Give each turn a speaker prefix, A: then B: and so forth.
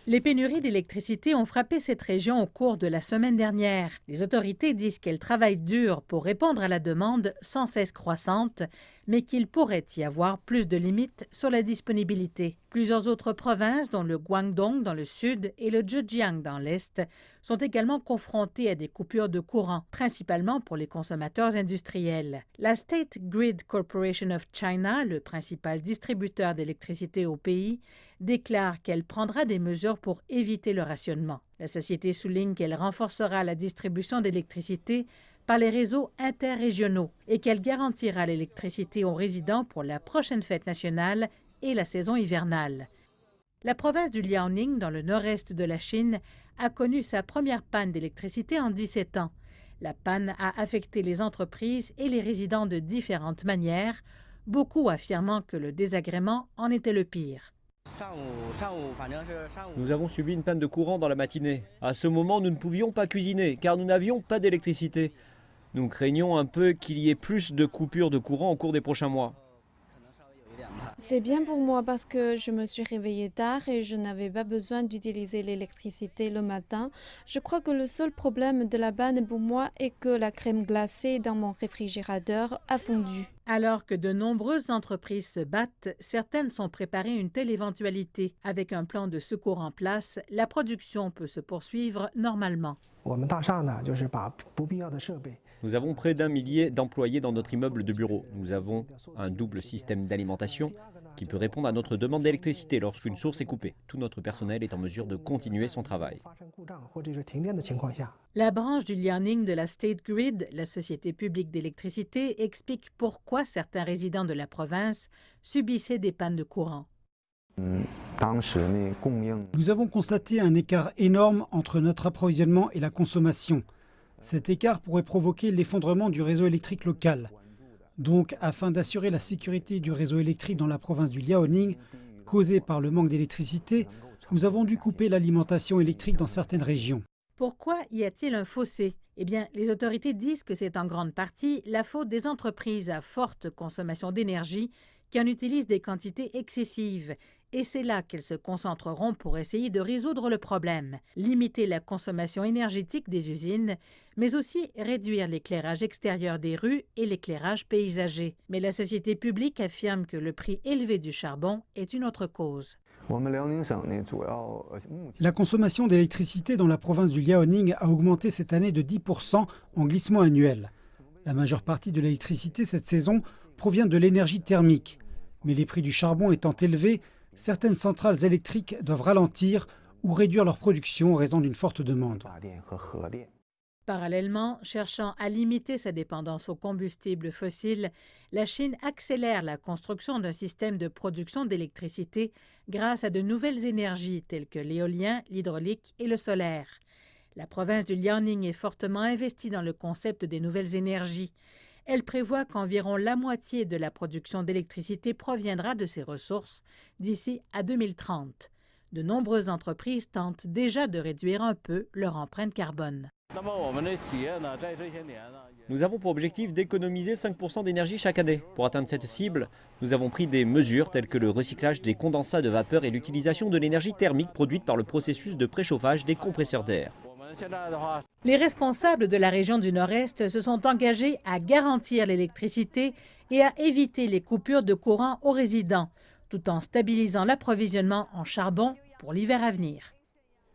A: Les pénuries d'électricité ont frappé cette région au cours de la semaine dernière. Les autorités disent qu'elles travaillent dur pour répondre à la demande sans cesse croissante, mais qu'il pourrait y avoir plus de limites sur la disponibilité. Plusieurs autres provinces, dont le Guangdong dans le sud et le Zhejiang dans l'est, sont également confrontées à des coupures de courant, principalement pour les consommateurs industriels. La State Grid Corporation of China, le principal distributeur d'électricité au pays, déclare qu'elle prendra des mesures pour éviter le rationnement. La société souligne qu'elle renforcera la distribution d'électricité par les réseaux interrégionaux et qu'elle garantira l'électricité aux résidents pour la prochaine fête nationale et la saison hivernale. La province du Liaoning, dans le nord-est de la Chine, a connu sa première panne d'électricité en 17 ans. La panne a affecté les entreprises et les résidents de différentes manières, beaucoup affirmant que le désagrément en était le pire.
B: Nous avons subi une panne de courant dans la matinée. À ce moment, nous ne pouvions pas cuisiner car nous n'avions pas d'électricité. Nous craignons un peu qu'il y ait plus de coupures de courant au cours des prochains mois.
C: C'est bien pour moi parce que je me suis réveillée tard et je n'avais pas besoin d'utiliser l'électricité le matin. Je crois que le seul problème de la panne pour moi est que la crème glacée dans mon réfrigérateur a fondu.
A: Alors que de nombreuses entreprises se battent, certaines sont préparées à une telle éventualité. Avec un plan de secours en place, la production peut se poursuivre normalement.
B: Nous avons près d'1 millier d'employés dans notre immeuble de bureau. Nous avons un double système d'alimentation qui peut répondre à notre demande d'électricité lorsqu'une source est coupée. Tout notre personnel est en mesure de continuer son travail.
A: La branche du Liaoning de la State Grid, la société publique d'électricité, explique pourquoi certains résidents de la province subissaient des pannes de courant.
D: Nous avons constaté un écart énorme entre notre approvisionnement et la consommation. Cet écart pourrait provoquer l'effondrement du réseau électrique local. Donc, afin d'assurer la sécurité du réseau électrique dans la province du Liaoning, causée par le manque d'électricité, nous avons dû couper l'alimentation électrique dans certaines régions.
A: Pourquoi y a-t-il un fossé? Eh bien, les autorités disent que c'est en grande partie la faute des entreprises à forte consommation d'énergie qui en utilisent des quantités excessives. Et c'est là qu'elles se concentreront pour essayer de résoudre le problème, limiter la consommation énergétique des usines, mais aussi réduire l'éclairage extérieur des rues et l'éclairage paysager. Mais la société publique affirme que le prix élevé du charbon est une autre cause.
D: La consommation d'électricité dans la province du Liaoning a augmenté cette année de 10% en glissement annuel. La majeure partie de l'électricité cette saison provient de l'énergie thermique. Mais les prix du charbon étant élevés, certaines centrales électriques doivent ralentir ou réduire leur production en raison d'une forte demande.
A: Parallèlement, cherchant à limiter sa dépendance aux combustibles fossiles, la Chine accélère la construction d'un système de production d'électricité grâce à de nouvelles énergies telles que l'éolien, l'hydraulique et le solaire. La province du Liaoning est fortement investie dans le concept des nouvelles énergies. Elle prévoit qu'environ la moitié de la production d'électricité proviendra de ces ressources d'ici à 2030. De nombreuses entreprises tentent déjà de réduire un peu leur empreinte carbone.
B: Nous avons pour objectif d'économiser 5% d'énergie chaque année. Pour atteindre cette cible, nous avons pris des mesures telles que le recyclage des condensats de vapeur et l'utilisation de l'énergie thermique produite par le processus de préchauffage des compresseurs d'air.
A: Les responsables de la région du Nord-Est se sont engagés à garantir l'électricité et à éviter les coupures de courant aux résidents, tout en stabilisant l'approvisionnement en charbon pour l'hiver à venir.